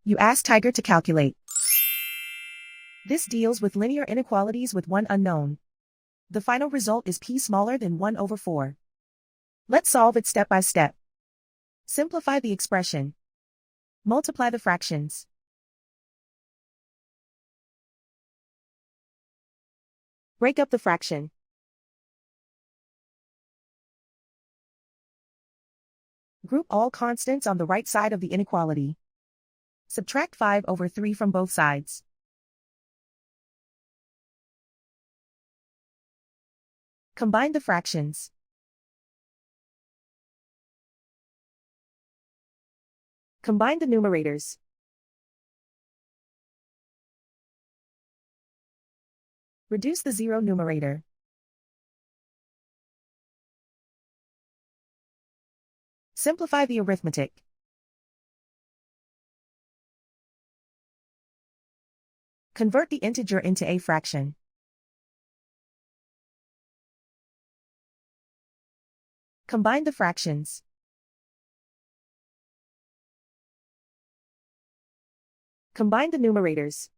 You ask Tiger to calculate. This deals with linear inequalities with one unknown. The final result is p smaller than 1 over 4. Let's solve it step by step. Simplify the expression. Multiply the fractions. Break up the fraction. Group all constants on the right side of the inequality. Subtract 5 over 3 from both sides. Combine the fractions. Combine the numerators. Reduce the zero numerator. Simplify the arithmetic. Convert the integer into a fraction. Combine the fractions. Combine the numerators.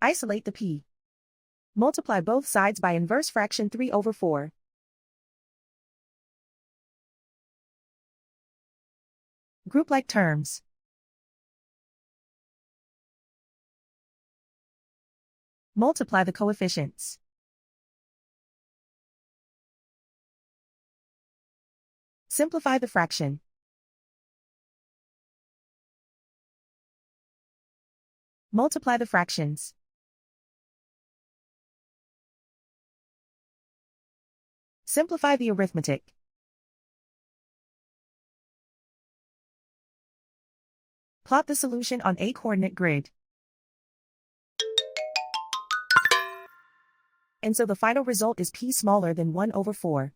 Isolate the p. Multiply both sides by inverse fraction 3 over 4. Group like terms. Multiply the coefficients. Simplify the fraction. Multiply the fractions. Simplify the arithmetic. Plot the solution on a coordinate grid. And so the final result is p smaller than 1 over 4.